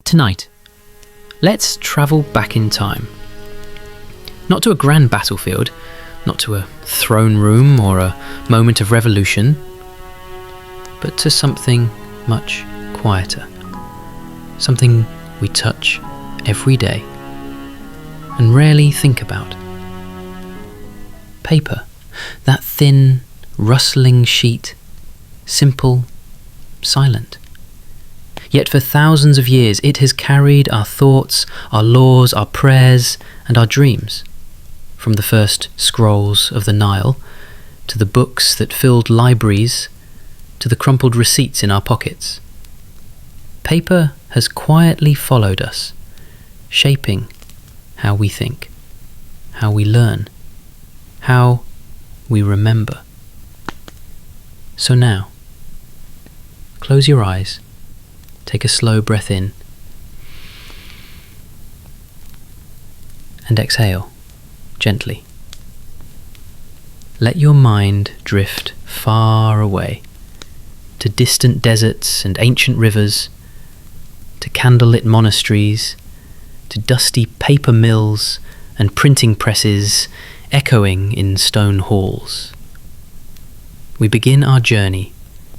Tonight, let's travel back in time. Not to a grand battlefield, not to a throne room or a moment of revolution, but to something much quieter. Something we touch every day and rarely think about. Paper, that thin, rustling sheet, simple, silent. Yet for thousands of years it has carried our thoughts, our laws, our prayers, and our dreams. From the first scrolls of the Nile, to the books that filled libraries, to the crumpled receipts in our pockets. Paper has quietly followed us, shaping how we think, how we learn, how we remember. So now, close your eyes, take a slow breath in, and exhale gently. Let your mind drift far away, to distant deserts and ancient rivers, to candlelit monasteries, to dusty paper mills and printing presses echoing in stone halls. We begin our journey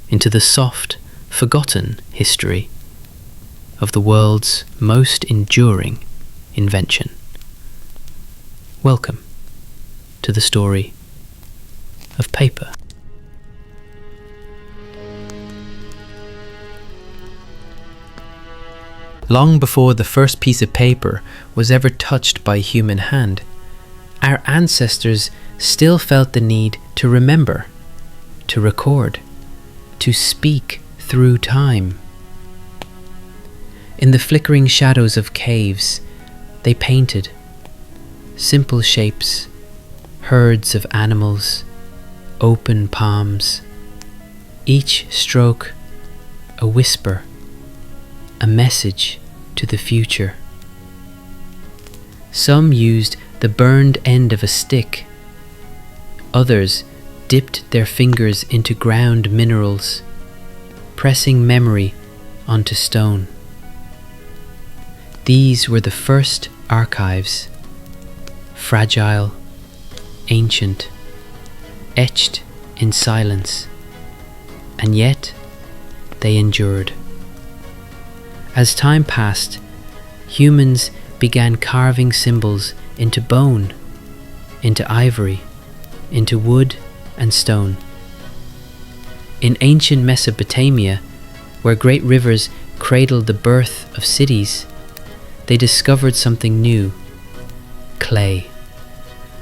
into the soft, forgotten history of the world's most enduring invention. Welcome to the story of paper. Long before the first piece of paper was ever touched by a human hand, our ancestors still felt the need to remember, to record, to speak through time. In the flickering shadows of caves, they painted simple shapes, herds of animals, open palms, each stroke a whisper, a message to the future. Some used the burned end of a stick. Others dipped their fingers into ground minerals, pressing memory onto stone. These were the first archives, fragile, ancient, etched in silence, and yet they endured. As time passed, humans began carving symbols into bone, into ivory, into wood and stone. In ancient Mesopotamia, where great rivers cradled the birth of cities, they discovered something new: clay.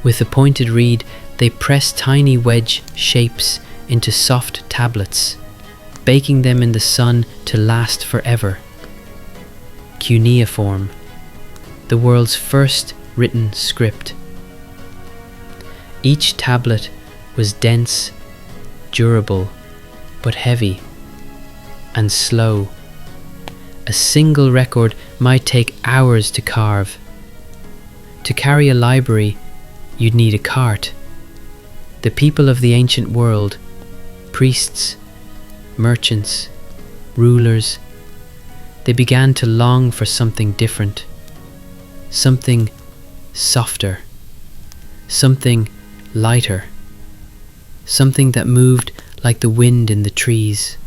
With a pointed reed, they pressed tiny wedge shapes into soft tablets, baking them in the sun to last forever. Cuneiform, the world's first written script. Each tablet was dense, durable, but heavy and slow. A single record might take hours to carve. To carry a library, you'd need a cart. The people of the ancient world, priests, merchants, rulers, they began to long for something different, something softer, something lighter, something that moved like the wind in the trees,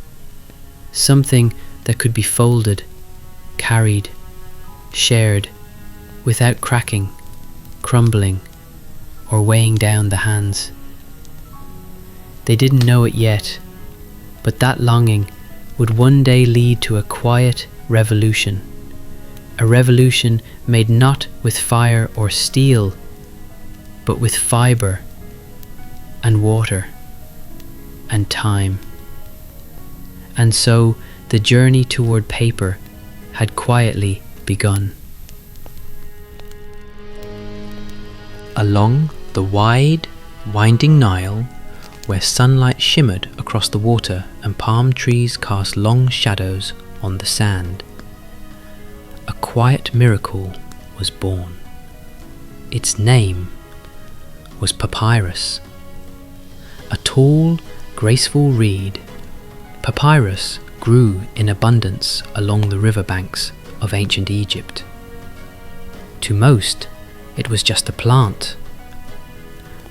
something that could be folded, carried, shared, without cracking, crumbling, or weighing down the hands. They didn't know it yet, but that longing would one day lead to a quiet revolution, a revolution made not with fire or steel, but with fibre and water and time. And so the journey toward paper had quietly begun. Along the wide, winding Nile, where sunlight shimmered across the water and palm trees cast long shadows on the sand, a quiet miracle was born. Its name was Papyrus. A tall, graceful reed, papyrus grew in abundance along the riverbanks of ancient Egypt. To most, it was just a plant,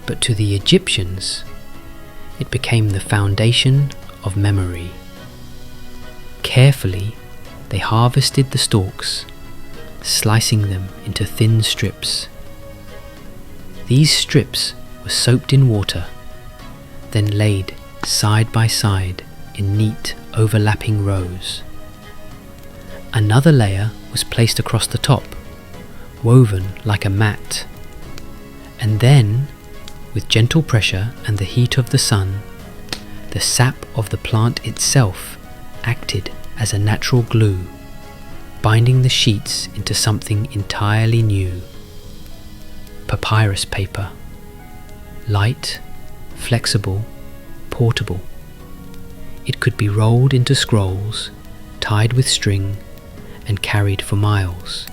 but to the Egyptians, it became the foundation of memory. Carefully, they harvested the stalks, slicing them into thin strips. These strips were soaked in water, then laid side by side in neat overlapping rows. Another layer was placed across the top, woven like a mat, and then, with gentle pressure and the heat of the sun, the sap of the plant itself acted as a natural glue, binding the sheets into something entirely new. Papyrus paper. Light, flexible, portable. It could be rolled into scrolls, tied with string, and carried for miles.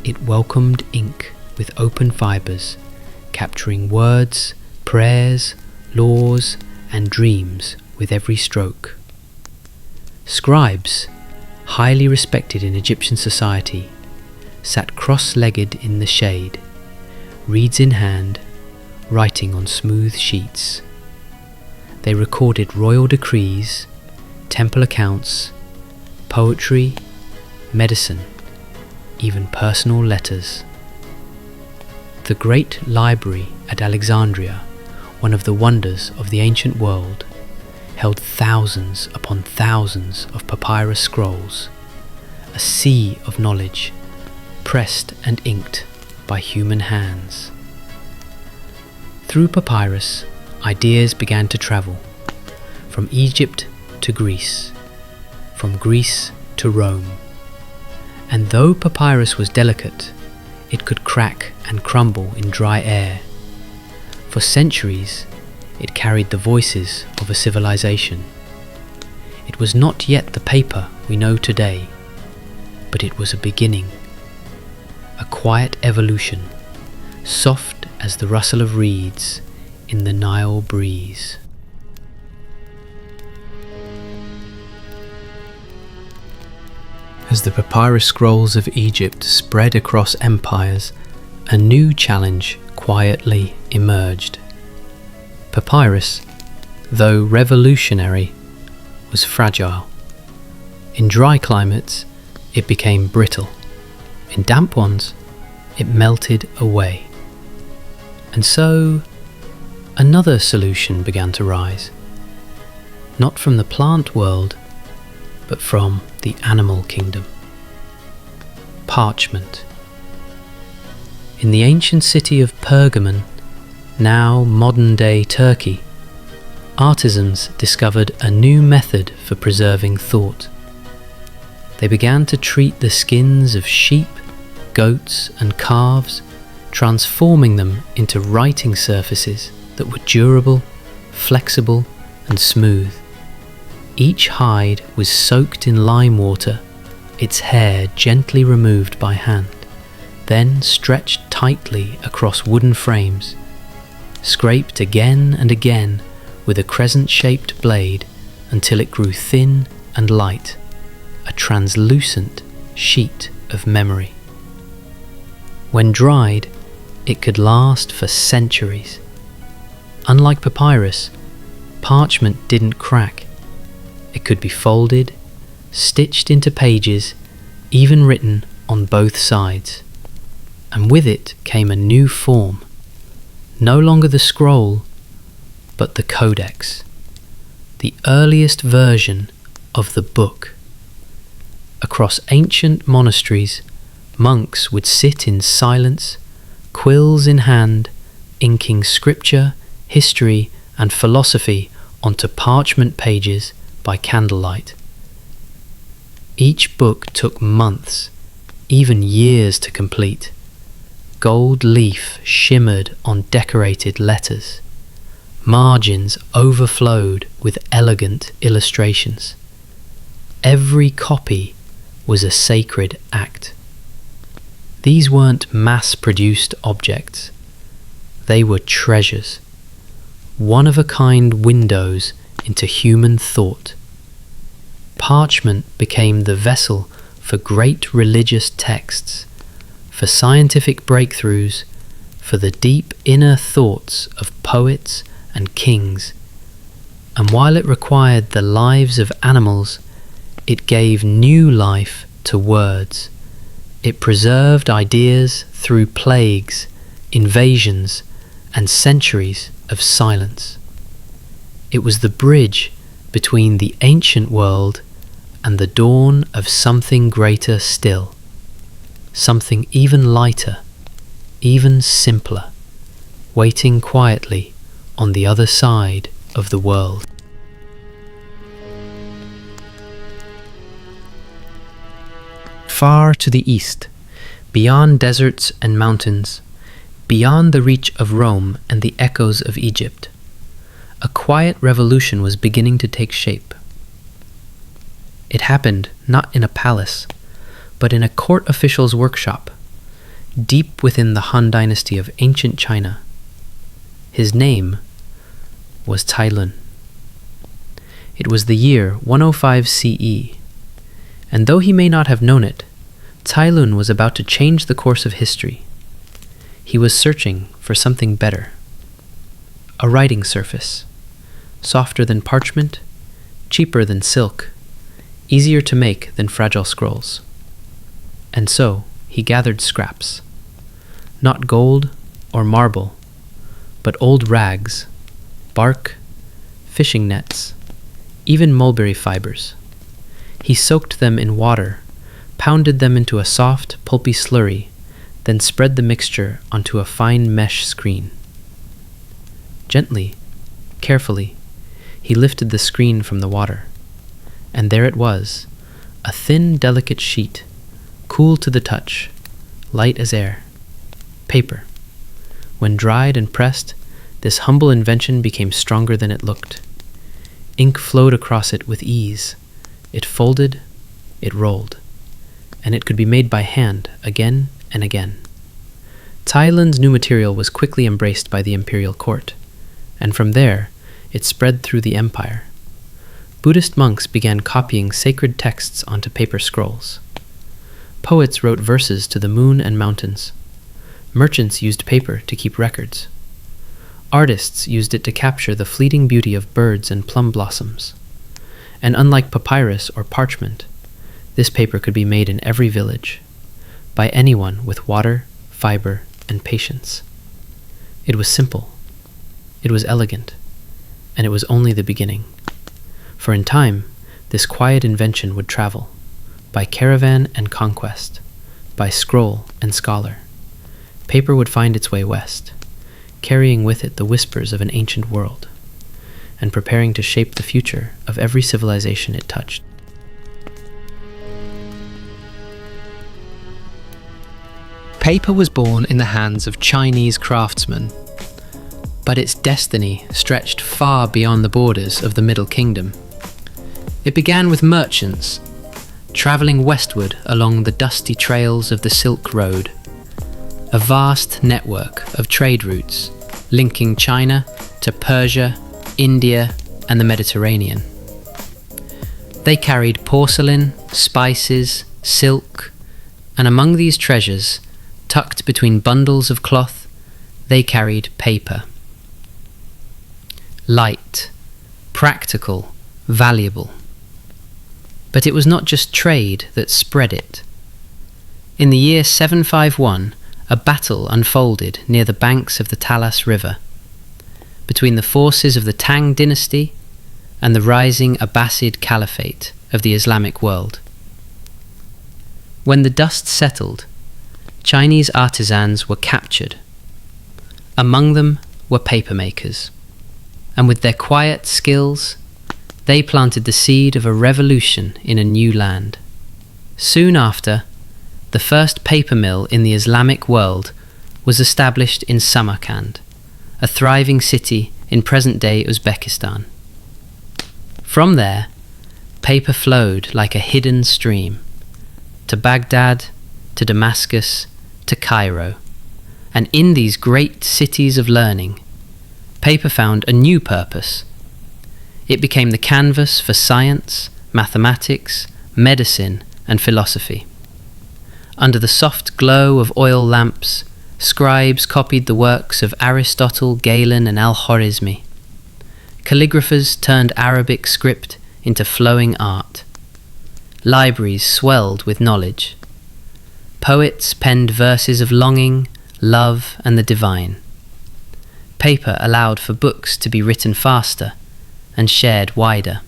It welcomed ink with open fibers, capturing words, prayers, laws, and dreams with every stroke. Scribes, highly respected in Egyptian society, sat cross-legged in the shade, reeds in hand, writing on smooth sheets. They recorded royal decrees, temple accounts, poetry, medicine, even personal letters. The great library at Alexandria, one of the wonders of the ancient world, held thousands upon thousands of papyrus scrolls, a sea of knowledge, pressed and inked by human hands. Through papyrus, ideas began to travel, from Egypt to Greece, from Greece to Rome. And though papyrus was delicate, it could crack and crumble in dry air. For centuries, it carried the voices of a civilization. It was not yet the paper we know today, but it was a beginning, a quiet evolution, soft as the rustle of reeds in the Nile breeze. As the papyrus scrolls of Egypt spread across empires, a new challenge quietly emerged. Papyrus, though revolutionary, was fragile. In dry climates, it became brittle. In damp ones, it melted away. And so, another solution began to rise. Not from the plant world, but from the animal kingdom. Parchment. In the ancient city of Pergamon, now modern-day Turkey, artisans discovered a new method for preserving thought. They began to treat the skins of sheep, goats, and calves, transforming them into writing surfaces that were durable, flexible, and smooth. Each hide was soaked in lime water, its hair gently removed by hand, then stretched tightly across wooden frames, scraped again and again with a crescent-shaped blade until it grew thin and light, a translucent sheet of memory. When dried, it could last for centuries. Unlike papyrus, parchment didn't crack. It could be folded, stitched into pages, even written on both sides. And with it came a new form, no longer the scroll, but the codex, the earliest version of the book. Across ancient monasteries, monks would sit in silence, quills in hand, inking scripture, history, and philosophy onto parchment pages by candlelight. Each book took months, even years to complete. Gold leaf shimmered on decorated letters. Margins overflowed with elegant illustrations. Every copy was a sacred act. These weren't mass-produced objects. They were treasures, one-of-a-kind windows into human thought. Parchment became the vessel for great religious texts, for scientific breakthroughs, for the deep inner thoughts of poets and kings. And while it required the lives of animals, it gave new life to words. It preserved ideas through plagues, invasions, and centuries of silence. It was the bridge between the ancient world and the dawn of something greater still, something even lighter, even simpler, waiting quietly on the other side of the world. Far to the east, beyond deserts and mountains, beyond the reach of Rome and the echoes of Egypt, a quiet revolution was beginning to take shape. It happened not in a palace, but in a court official's workshop, deep within the Han dynasty of ancient China. His name was Tai Lun. It was the year 105 CE, and though he may not have known it, Tai Lun was about to change the course of history. He was searching for something better. A writing surface, softer than parchment, cheaper than silk, easier to make than fragile scrolls. And so he gathered scraps, not gold or marble, but old rags, bark, fishing nets, even mulberry fibers. He soaked them in water, pounded them into a soft, pulpy slurry, then spread the mixture onto a fine mesh screen. Gently, carefully, he lifted the screen from the water, and there it was, a thin, delicate sheet, cool to the touch, light as air. Paper. When dried and pressed, this humble invention became stronger than it looked. Ink flowed across it with ease. It folded, it rolled, and it could be made by hand again and again. Tai Lun's new material was quickly embraced by the imperial court, and from there it spread through the empire. Buddhist monks began copying sacred texts onto paper scrolls. Poets wrote verses to the moon and mountains. Merchants used paper to keep records. Artists used it to capture the fleeting beauty of birds and plum blossoms. And unlike papyrus or parchment, this paper could be made in every village, by anyone with water, fiber, and patience. It was simple, it was elegant, and it was only the beginning. For in time, this quiet invention would travel, by caravan and conquest, by scroll and scholar. Paper would find its way west, carrying with it the whispers of an ancient world, and preparing to shape the future of every civilization it touched. Paper was born in the hands of Chinese craftsmen, but its destiny stretched far beyond the borders of the Middle Kingdom. It began with merchants, traveling westward along the dusty trails of the Silk Road, a vast network of trade routes linking China to Persia, India, and the Mediterranean. They carried porcelain, spices, silk, and among these treasures, tucked between bundles of cloth, they carried paper. Light, practical, valuable. But it was not just trade that spread it. In the year 751, a battle unfolded near the banks of the Talas River, between the forces of the Tang dynasty and the rising Abbasid Caliphate of the Islamic world. When the dust settled, Chinese artisans were captured. Among them were papermakers, and with their quiet skills, they planted the seed of a revolution in a new land. Soon after, the first paper mill in the Islamic world was established in Samarkand, a thriving city in present-day Uzbekistan. From there, paper flowed like a hidden stream, to Baghdad, to Damascus, to Cairo, and in these great cities of learning, paper found a new purpose. It became the canvas for science, mathematics, medicine, and philosophy. Under the soft glow of oil lamps, scribes copied the works of Aristotle, Galen, and Al-Khwarizmi. Calligraphers turned Arabic script into flowing art. Libraries swelled with knowledge. Poets penned verses of longing, love, and the divine. Paper allowed for books to be written faster and shared wider.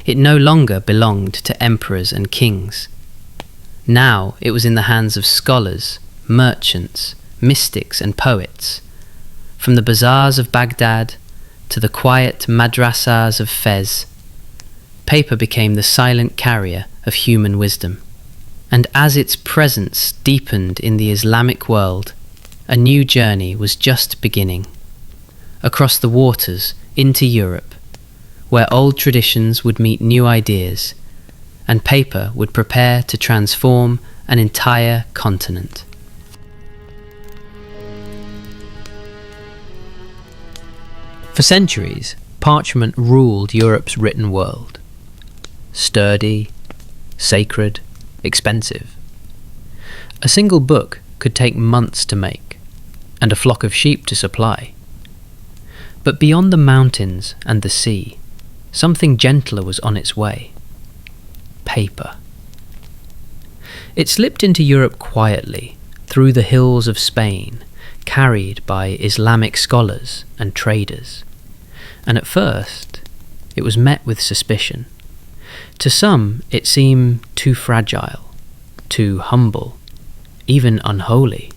It no longer belonged to emperors and kings. Now it was in the hands of scholars, merchants, mystics, and poets. From the bazaars of Baghdad to the quiet madrasas of Fez, paper became the silent carrier of human wisdom. And as its presence deepened in the Islamic world, a new journey was just beginning. Across the waters into Europe, where old traditions would meet new ideas, and paper would prepare to transform an entire continent. For centuries, parchment ruled Europe's written world. Sturdy, sacred, expensive. A single book could take months to make, and a flock of sheep to supply. But beyond the mountains and the sea, something gentler was on its way. Paper. It slipped into Europe quietly, through the hills of Spain, carried by Islamic scholars and traders. And at first, it was met with suspicion. To some, it seemed too fragile, too humble, even unholy.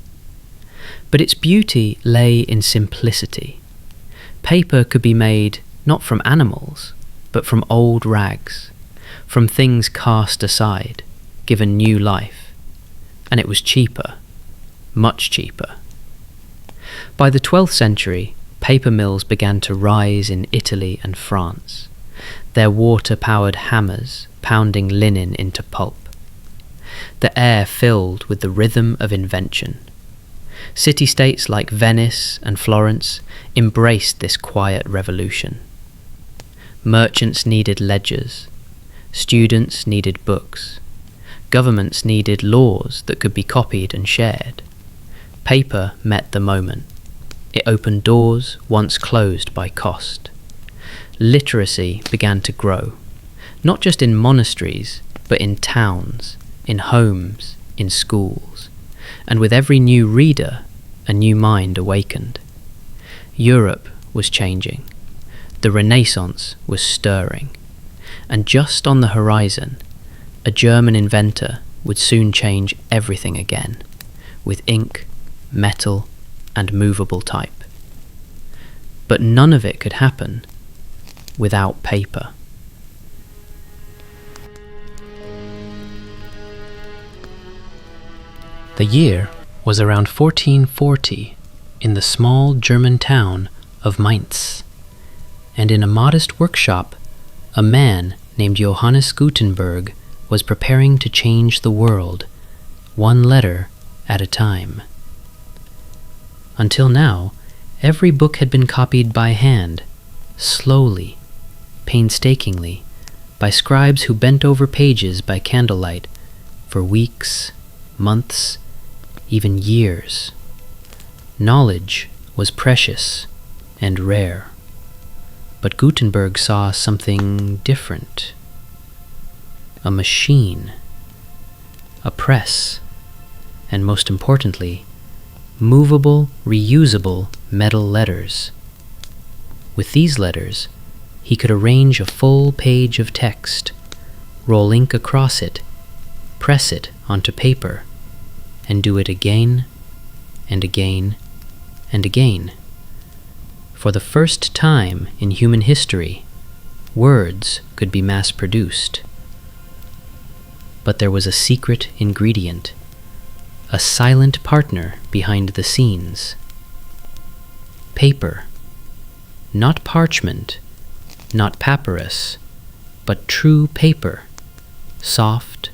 But its beauty lay in simplicity. Paper could be made not from animals, but from old rags, from things cast aside, given new life. And it was cheaper, much cheaper. By the 12th century, paper mills began to rise in Italy and France, their water-powered hammers pounding linen into pulp. The air filled with the rhythm of invention. City-states like Venice and Florence embraced this quiet revolution. Merchants needed ledgers. Students needed books. Governments needed laws that could be copied and shared. Paper met the moment. It opened doors once closed by cost. Literacy began to grow, not just in monasteries, but in towns, in homes, in schools. And with every new reader, a new mind awakened. Europe was changing. The Renaissance was stirring. And just on the horizon, a German inventor would soon change everything again, with ink, metal, and movable type. But none of it could happen without paper. The year was around 1440 in the small German town of Mainz, and in a modest workshop, a man named Johannes Gutenberg was preparing to change the world, one letter at a time. Until now, every book had been copied by hand, slowly, painstakingly, by scribes who bent over pages by candlelight for weeks, months, even years. Knowledge was precious and rare. But Gutenberg saw something different. A machine, a press, and most importantly, movable, reusable metal letters. With these letters, he could arrange a full page of text, roll ink across it, press it onto paper, and do it again and again and again. For the first time in human history, words could be mass-produced. But there was a secret ingredient, a silent partner behind the scenes. Paper. Not parchment, not papyrus, but true paper. Soft,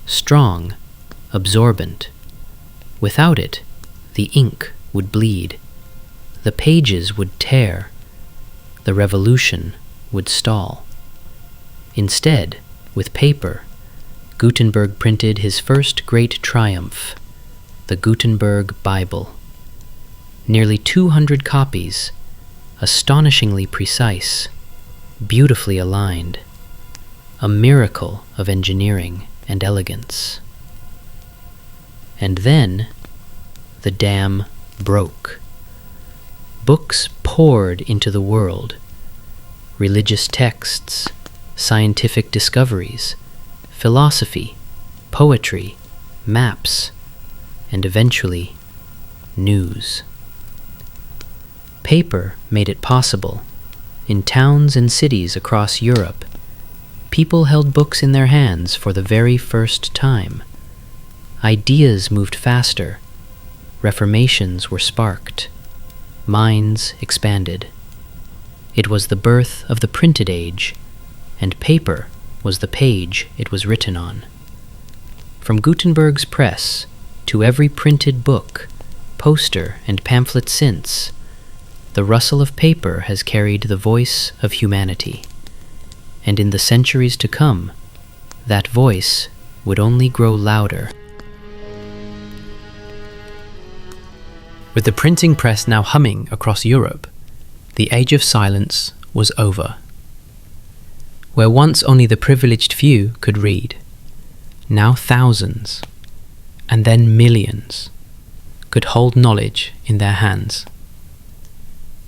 strong, absorbent. Without it, the ink would bleed. The pages would tear. The revolution would stall. Instead, with paper, Gutenberg printed his first great triumph, the Gutenberg Bible. Nearly 200 copies, astonishingly precise, beautifully aligned, a miracle of engineering and elegance. And then the dam broke. Books poured into the world, religious texts, scientific discoveries, philosophy, poetry, maps, and eventually news. Paper made it possible. In towns and cities across Europe, people held books in their hands for the very first time. Ideas moved faster. Reformations were sparked. Minds expanded. It was the birth of the printed age, and paper was the page it was written on. From Gutenberg's press to every printed book, poster, and pamphlet since, the rustle of paper has carried the voice of humanity. And in the centuries to come, that voice would only grow louder. With the printing press now humming across Europe, the age of silence was over. Where once only the privileged few could read, now thousands, and then millions, could hold knowledge in their hands.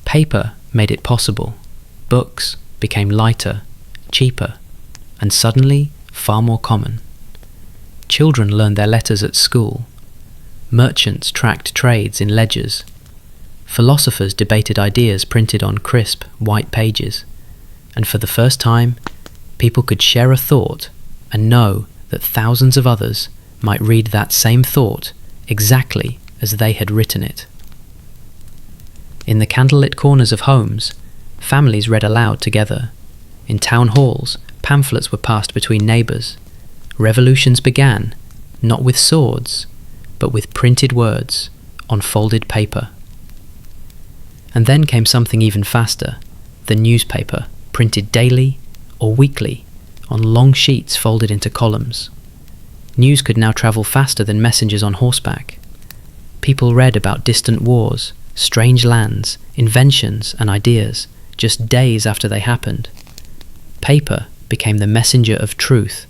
Paper made it possible. Books became lighter, cheaper, and suddenly far more common. Children learned their letters at school. Merchants tracked trades in ledgers. Philosophers debated ideas printed on crisp, white pages. And for the first time, people could share a thought and know that thousands of others might read that same thought exactly as they had written it. In the candlelit corners of homes, families read aloud together. In town halls, pamphlets were passed between neighbours. Revolutions began, not with swords, but with printed words on folded paper. And then came something even faster, the newspaper, printed daily or weekly on long sheets folded into columns. News could now travel faster than messengers on horseback. People read about distant wars, strange lands, inventions and ideas just days after they happened. Paper became the messenger of truth,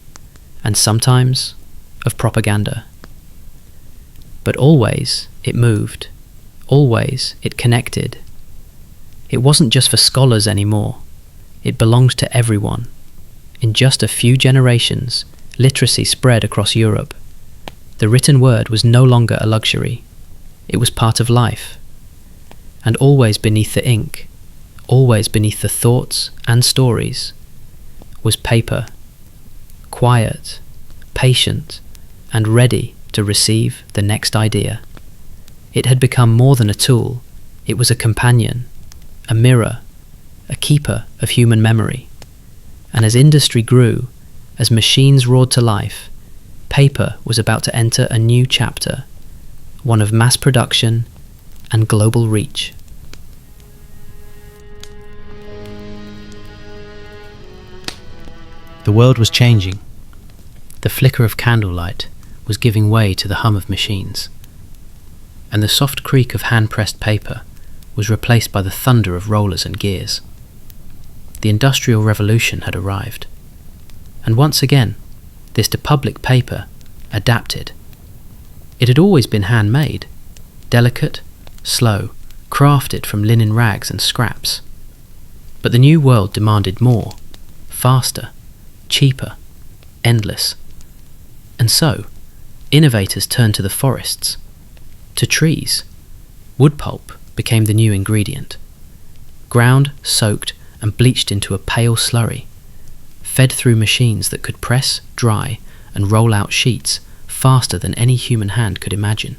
and sometimes of propaganda. But always it moved, always it connected. It wasn't just for scholars anymore, it belonged to everyone. In just a few generations, literacy spread across Europe. The written word was no longer a luxury, it was part of life. And always beneath the ink, always beneath the thoughts and stories, was paper, quiet, patient, and ready to receive the next idea. It had become more than a tool, it was a companion, a mirror, a keeper of human memory. And as industry grew, as machines roared to life, paper was about to enter a new chapter, one of mass production and global reach. The world was changing. The flicker of candlelight was giving way to the hum of machines, and the soft creak of hand-pressed paper was replaced by the thunder of rollers and gears. The Industrial Revolution had arrived, and once again, this public paper adapted. It had always been handmade, delicate, slow, crafted from linen rags and scraps. But the new world demanded more, faster, cheaper, endless. And so, innovators turned to the forests, to trees. Wood pulp became the new ingredient. Ground, soaked, and bleached into a pale slurry, fed through machines that could press, dry, and roll out sheets faster than any human hand could imagine.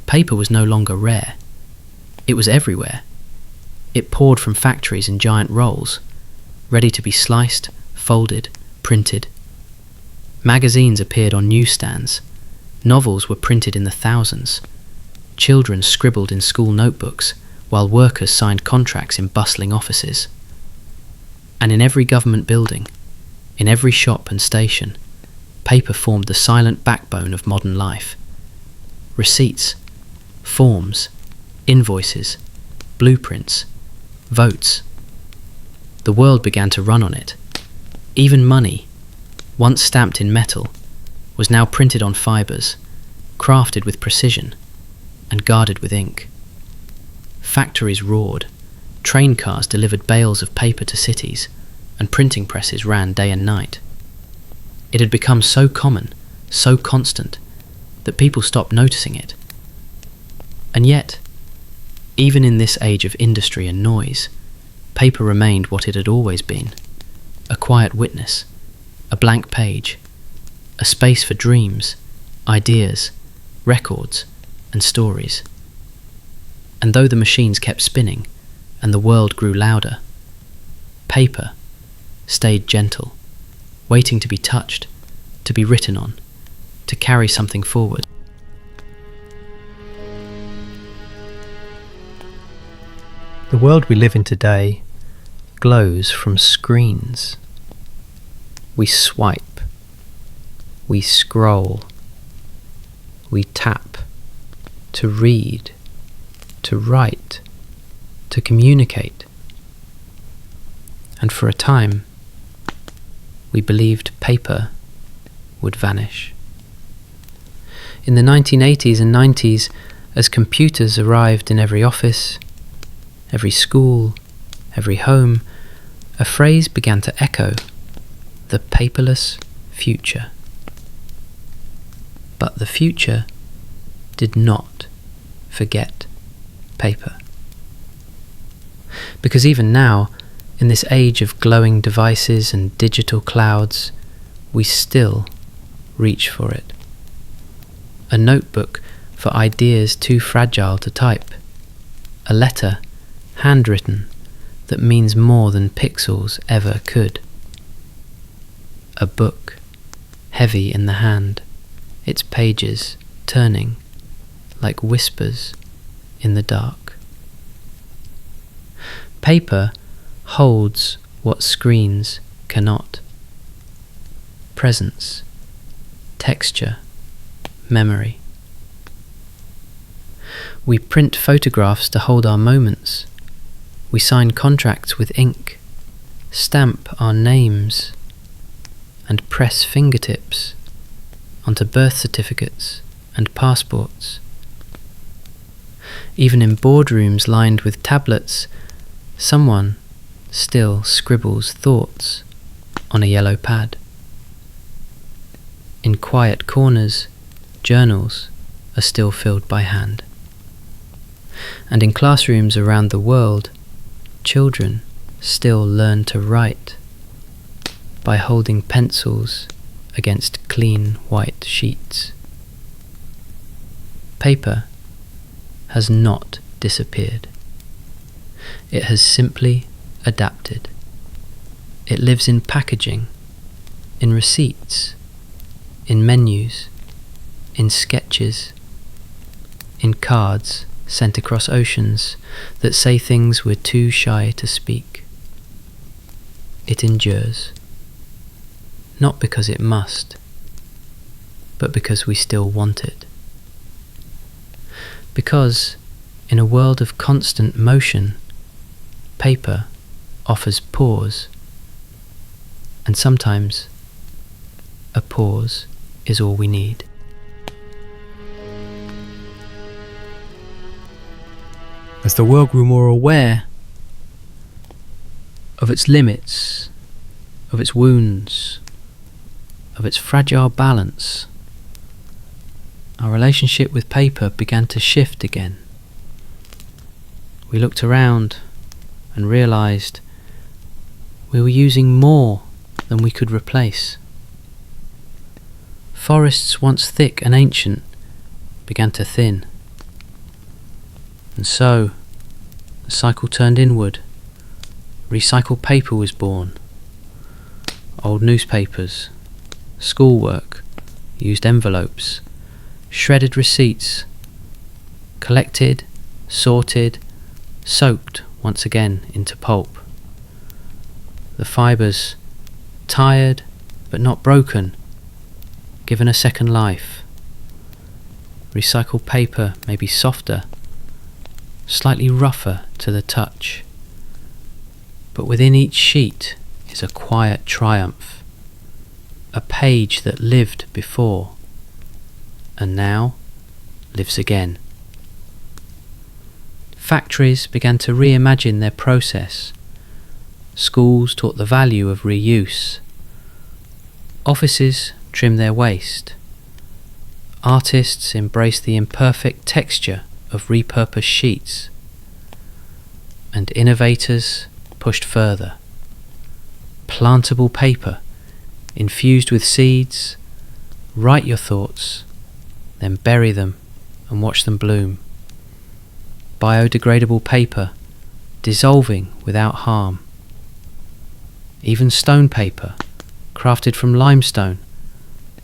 Paper was no longer rare. It was everywhere. It poured from factories in giant rolls, ready to be sliced, folded, printed. Magazines appeared on newsstands. Novels were printed in the thousands. Children scribbled in school notebooks, while workers signed contracts in bustling offices. And in every government building, in every shop and station, paper formed the silent backbone of modern life. Receipts, forms, invoices, blueprints, votes. The world began to run on it. Even money, once stamped in metal, was now printed on fibres, crafted with precision, and guarded with ink. Factories roared, train cars delivered bales of paper to cities, and printing presses ran day and night. It had become so common, so constant, that people stopped noticing it. And yet, even in this age of industry and noise, paper remained what it had always been: a quiet witness, a blank page, a space for dreams, ideas, records, and stories. And though the machines kept spinning and the world grew louder, paper stayed gentle, waiting to be touched, to be written on, to carry something forward. The world we live in today glows from screens. We swipe, we scroll, we tap to read, to write, to communicate. And for a time, we believed paper would vanish. In the 1980s and 90s, as computers arrived in every office, every school, every home, a phrase began to echo: the paperless future. But the future did not forget paper. Because even now, in this age of glowing devices and digital clouds, we still reach for it. A notebook for ideas too fragile to type. A letter, handwritten, that means more than pixels ever could. A book, heavy in the hand, its pages turning like whispers in the dark. Paper holds what screens cannot: presence, texture, memory. We print photographs to hold our moments. We sign contracts with ink, stamp our names, and press fingertips onto birth certificates and passports. Even in boardrooms lined with tablets, someone still scribbles thoughts on a yellow pad. In quiet corners, journals are still filled by hand. And in classrooms around the world, children still learn to write by holding pencils against clean white sheets. Paper has not disappeared. It has simply adapted. It lives in packaging, in receipts, in menus, in sketches, in cards sent across oceans that say things we're too shy to speak. It endures, not because it must, but because we still want it. Because, in a world of constant motion, paper offers pause, and sometimes a pause is all we need. As the world grew more aware of its limits, of its wounds, of its fragile balance, our relationship with paper began to shift again. We looked around and realized we were using more than we could replace. Forests once thick and ancient began to thin. And so, the cycle turned inward. Recycled paper was born. Old newspapers, schoolwork, used envelopes, shredded receipts, collected, sorted, soaked once again into pulp. The fibres, tired but not broken, given a second life. Recycled paper may be softer, slightly rougher to the touch, but within each sheet is a quiet triumph, a page that lived before and now lives again. Factories began to reimagine their process. Schools taught the value of reuse. Offices trimmed their waste. Artists embraced the imperfect texture of repurposed sheets. And innovators pushed further. Plantable paper, infused with seeds, write your thoughts, then bury them and watch them bloom. Biodegradable paper, dissolving without harm. Even stone paper, crafted from limestone,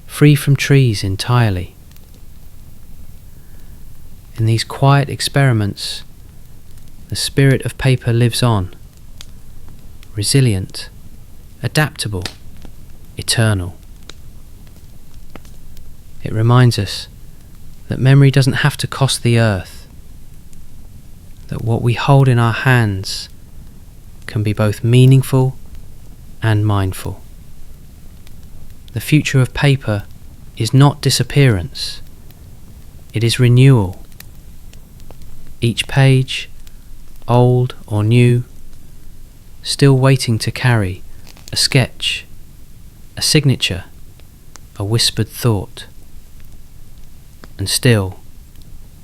free from trees entirely. In these quiet experiments, the spirit of paper lives on, resilient, adaptable, eternal. It reminds us that memory doesn't have to cost the earth, that what we hold in our hands can be both meaningful and mindful. The future of paper is not disappearance, it is renewal. Each page, old or new, still waiting to carry a sketch, a signature, a whispered thought, and still,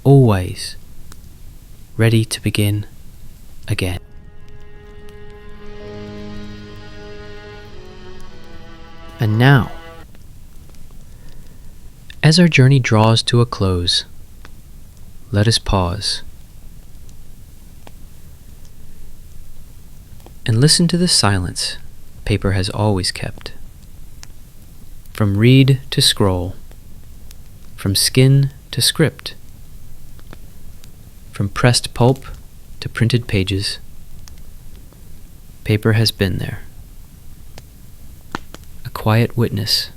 always, ready to begin again. And now, as our journey draws to a close, let us pause and listen to the silence paper has always kept. From reed to scroll, from skin to script, from pressed pulp to printed pages, paper has been there. A quiet witness,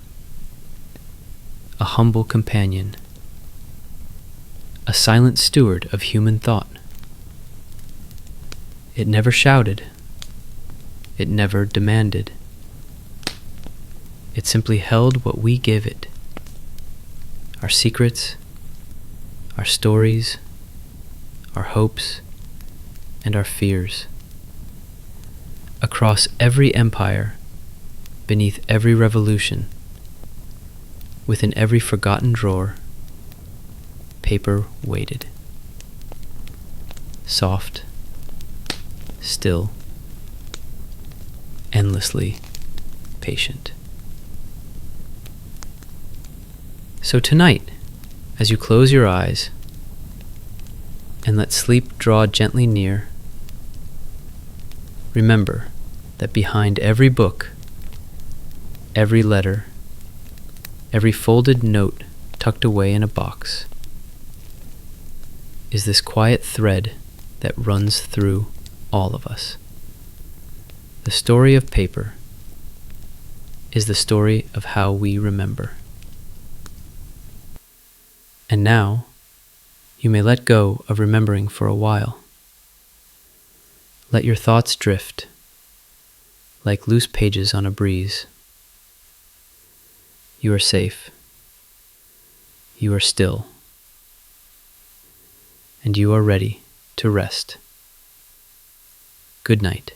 a humble companion, a silent steward of human thought. It never shouted, it never demanded. It simply held what we give it, our secrets, our stories, our hopes, and our fears. Across every empire, beneath every revolution, within every forgotten drawer, paper waited. Soft, still, endlessly patient. So tonight, as you close your eyes and let sleep draw gently near, remember that behind every book, every letter, every folded note tucked away in a box, is this quiet thread that runs through all of us. The story of paper is the story of how we remember. And now, you may let go of remembering for a while. Let your thoughts drift, like loose pages on a breeze. You are safe. You are still. And you are ready to rest. Good night.